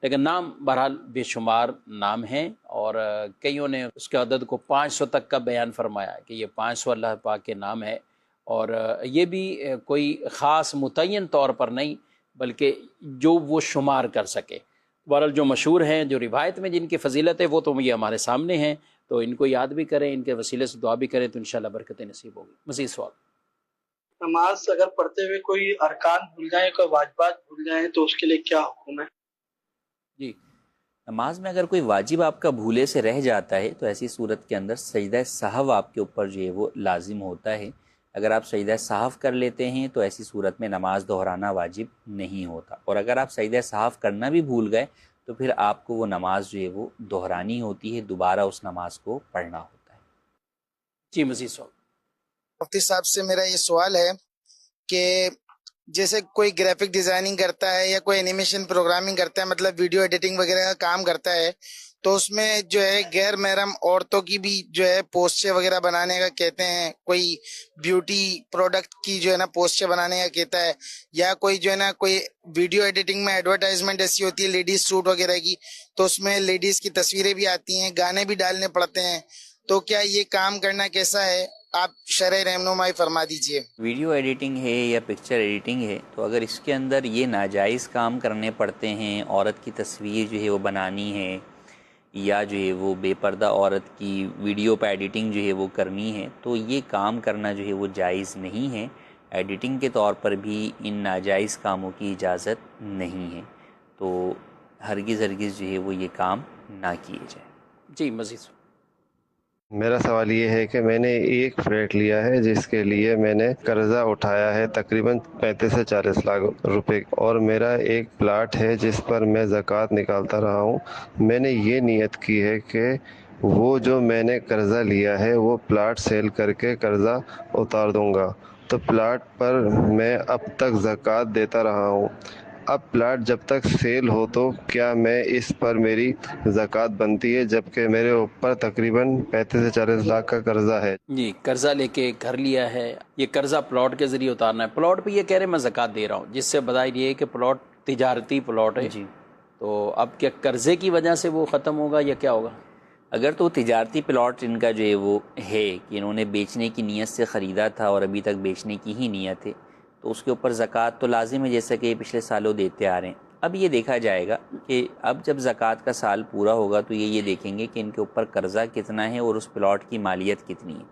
لیکن نام بہرحال بے شمار نام ہیں، اور کئیوں نے اس کے عدد کو 500 تک کا بیان فرمایا کہ یہ 500 اللہ پاک کے نام ہے، اور یہ بھی کوئی خاص متعین طور پر نہیں بلکہ جو وہ شمار کر سکے۔ بہرحال جو مشہور ہیں، جو روایت میں جن کی فضیلت ہے وہ تو یہ ہمارے سامنے ہیں، تو ان کو یاد بھی کریں، ان کے وسیلے سے دعا بھی کریں تو انشاءاللہ برکتیں نصیب ہوگی۔ مزید سوال۔ نماز اگر پڑھتے ہوئے کوئی ارکان بھول جائیں، کوئی واجبات بھول جائیں تو اس کے لیے کیا حکم ہے؟ جی، نماز میں اگر کوئی واجب آپ کا بھولے سے رہ جاتا ہے تو ایسی صورت کے اندر سجدہ سہو آپ کے اوپر جو ہے وہ لازم ہوتا ہے۔ اگر آپ سجدہ سہو کر لیتے ہیں تو ایسی صورت میں نماز دہرانا واجب نہیں ہوتا، اور اگر آپ سجدہ سہو کرنا بھی بھول گئے تو پھر آپ کو وہ نماز جو ہے وہ دہرانی ہوتی ہے، دوبارہ اس نماز کو پڑھنا ہوتا ہے۔ جی مزید سوال۔ مفتی صاحب سے میرا یہ سوال ہے کہ جیسے کوئی گرافک ڈیزائننگ کرتا ہے یا کوئی اینیمیشن پروگرامنگ کرتا ہے، مطلب ویڈیو ایڈیٹنگ وغیرہ کا کام کرتا ہے، تو اس میں جو ہے غیر محرم عورتوں کی بھی جو ہے پوسٹر وغیرہ بنانے کا کہتے ہیں، کوئی بیوٹی پروڈکٹ کی جو ہے نا پوسٹر بنانے کا کہتا ہے، یا کوئی جو ہے نا کوئی ویڈیو ایڈیٹنگ میں ایڈورٹائزمنٹ ایسی ہوتی ہے لیڈیز سوٹ وغیرہ کی، تو اس میں لیڈیز کی تصویریں بھی آتی ہیں، گانے بھی ڈالنے پڑتے ہیں، تو کیا یہ کام کرنا کیسا ہے؟ آپ شرح رہنمائی فرما دیجئے۔ ویڈیو ایڈیٹنگ ہے یا پکچر ایڈیٹنگ ہے تو اگر اس کے اندر یہ ناجائز کام کرنے پڑتے ہیں، عورت کی تصویر جو ہے وہ بنانی ہے یا جو ہے وہ بے پردہ عورت کی ویڈیو پہ ایڈیٹنگ جو ہے وہ کرنی ہے، تو یہ کام کرنا جو ہے وہ جائز نہیں ہے۔ ایڈیٹنگ کے طور پر بھی ان ناجائز کاموں کی اجازت نہیں ہے، تو ہرگز جو ہے وہ یہ کام نہ کیے جائیں۔ جی مزید۔ میرا سوال یہ ہے کہ میں نے ایک فلیٹ لیا ہے جس کے لیے میں نے قرضہ اٹھایا ہے تقریباً 35 سے 40 لاکھ روپے، اور میرا ایک پلاٹ ہے جس پر میں زکوٰۃ نکالتا رہا ہوں۔ میں نے یہ نیت کی ہے کہ وہ جو میں نے قرضہ لیا ہے وہ پلاٹ سیل کر کے قرضہ اتار دوں گا، تو پلاٹ پر میں اب تک زکوٰۃ دیتا رہا ہوں، اب پلاٹ جب تک سیل ہو تو کیا میں اس پر میری زکوٰۃ بنتی ہے، جبکہ میرے اوپر تقریباً 35 سے 40 لاکھ کا قرضہ ہے؟ جی، قرضہ لے کے گھر لیا ہے، یہ قرضہ پلاٹ کے ذریعے اتارنا ہے. پلاٹ پہ یہ کہہ رہے ہیں میں زکوٰۃ دے رہا ہوں، جس سے بظاہر یہ ہے کہ پلاٹ تجارتی پلاٹ ہے. جی، تو اب کیا قرضے کی وجہ سے وہ ختم ہوگا یا کیا ہوگا؟ اگر تو تجارتی پلاٹ ان کا جو ہے وہ ہے کہ انہوں نے بیچنے کی نیت سے خریدا تھا اور ابھی تک بیچنے کی ہی نیت ہے، تو اس کے اوپر زکوٰۃ تو لازم ہے، جیسا کہ یہ پچھلے سالوں دیتے آ رہے ہیں. اب یہ دیکھا جائے گا کہ اب جب زکوٰۃ کا سال پورا ہوگا تو یہ دیکھیں گے کہ ان کے اوپر قرضہ کتنا ہے اور اس پلاٹ کی مالیت کتنی ہے.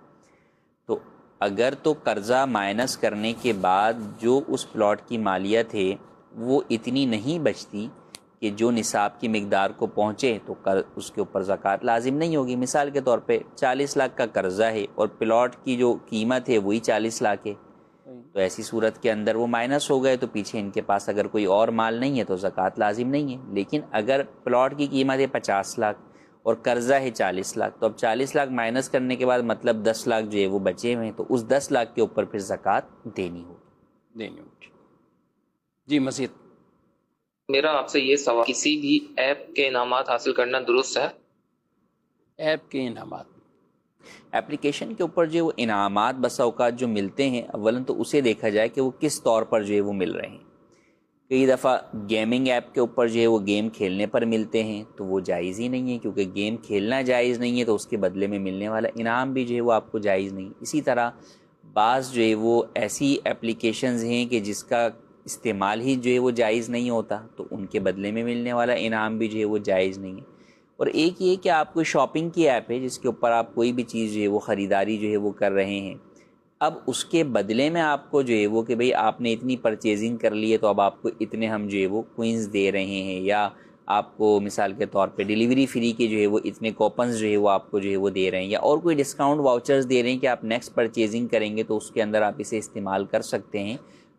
تو اگر تو قرضہ مائنس کرنے کے بعد جو اس پلاٹ کی مالیت ہے وہ اتنی نہیں بچتی کہ جو نصاب کی مقدار کو پہنچے تو اس کے اوپر زکوٰۃ لازم نہیں ہوگی. مثال کے طور پہ 40 لاکھ کا قرضہ ہے اور پلاٹ کی جو قیمت ہے وہی 40 لاکھ ہے، تو ایسی صورت کے اندر وہ مائنس ہو گئے تو پیچھے ان کے پاس اگر کوئی اور مال نہیں ہے تو زکوٰۃ لازم نہیں ہے. لیکن اگر پلاٹ کی قیمت ہے 50 لاکھ اور قرضہ ہے 40 لاکھ، تو اب 40 لاکھ مائنس کرنے کے بعد مطلب 10 لاکھ جو ہے وہ بچے ہوئے ہیں، تو اس 10 لاکھ کے اوپر پھر زکوٰۃ دینی ہوگی. جی مزید میرا آپ سے یہ سوال، کسی بھی ایپ کے انعامات حاصل کرنا درست ہے؟ ایپ کے انعامات، اپلیکیشن کے اوپر جو وہ انعامات بسا اوقات جو ملتے ہیں، اولاً تو اسے دیکھا جائے کہ وہ کس طور پر جو ہے وہ مل رہے ہیں. کئی دفعہ گیمنگ ایپ کے اوپر جو ہے وہ گیم کھیلنے پر ملتے ہیں تو وہ جائز ہی نہیں ہے، کیونکہ گیم کھیلنا جائز نہیں ہے تو اس کے بدلے میں ملنے والا انعام بھی جو ہے وہ آپ کو جائز نہیں. اسی طرح بعض جو ہے وہ ایسی اپلیکیشنز ہیں کہ جس کا استعمال ہی جو ہے وہ جائز نہیں ہوتا، تو ان کے بدلے میں ملنے والا انعام بھی جو ہے وہ جائز نہیں ہے. اور ایک یہ کہ آپ کو شاپنگ کی ایپ ہے جس کے اوپر آپ کوئی بھی چیز جو ہے وہ خریداری جو ہے وہ کر رہے ہیں، اب اس کے بدلے میں آپ کو جو ہے وہ کہ بھئی آپ نے اتنی پرچیزنگ کر لی ہے تو اب آپ کو اتنے ہم جو ہے وہ کوئنز دے رہے ہیں، یا آپ کو مثال کے طور پہ ڈیلیوری فری کے جو ہے وہ اتنے کوپنز جو ہے وہ آپ کو جو ہے وہ دے رہے ہیں، یا اور کوئی ڈسکاؤنٹ واؤچرز دے رہے ہیں کہ آپ نیکسٹ پرچیزنگ کریں گے تو اس کے اندر آپ اسے استعمال کر سکتے ہیں.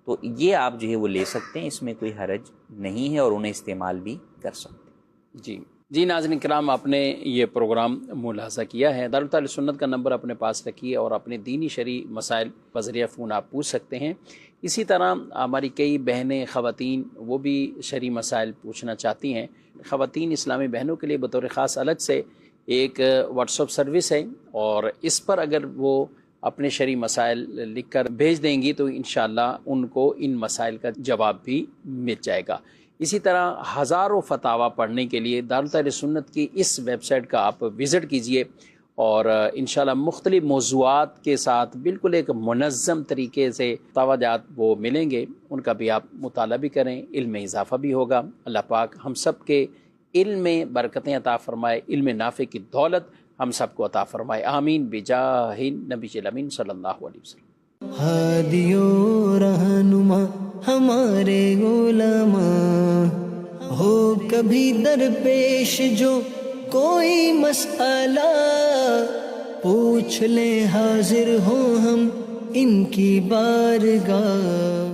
تو یہ آپ جو ہے وہ لے سکتے ہیں، اس میں کوئی حرج نہیں ہے اور انہیں استعمال بھی کر سکتے ہیں. جی ناظرین کرام، آپ نے یہ پروگرام ملاحظہ کیا ہے. دارالتعلیم سنت کا نمبر اپنے پاس رکھیے اور اپنے دینی شرعی مسائل بذریعہ فون آپ پوچھ سکتے ہیں. اسی طرح ہماری کئی بہنیں خواتین وہ بھی شرعی مسائل پوچھنا چاہتی ہیں. خواتین اسلامی بہنوں کے لیے بطور خاص الگ سے ایک واٹس ایپ سروس ہے، اور اس پر اگر وہ اپنے شرعی مسائل لکھ کر بھیج دیں گی تو انشاءاللہ ان کو ان مسائل کا جواب بھی مل جائے گا. اسی طرح ہزاروں فتاوی پڑھنے کے لیے دارالتعلیم سنت کی اس ویب سائٹ کا آپ وزٹ کیجئے، اور انشاءاللہ مختلف موضوعات کے ساتھ بالکل ایک منظم طریقے سے فتاویات وہ ملیں گے، ان کا بھی آپ مطالعہ بھی کریں، علم میں اضافہ بھی ہوگا. اللہ پاک ہم سب کے علم میں برکتیں عطا فرمائے، علم نافع کی دولت ہم سب کو عطا فرمائے. آمین بجاہ نبی الامین صلی اللہ علیہ وسلم. ہادی و رہنما ہمارے علماء، ہو کبھی درپیش جو کوئی مسئلہ، پوچھ لیں حاضر ہوں ہم ان کی بارگاہ.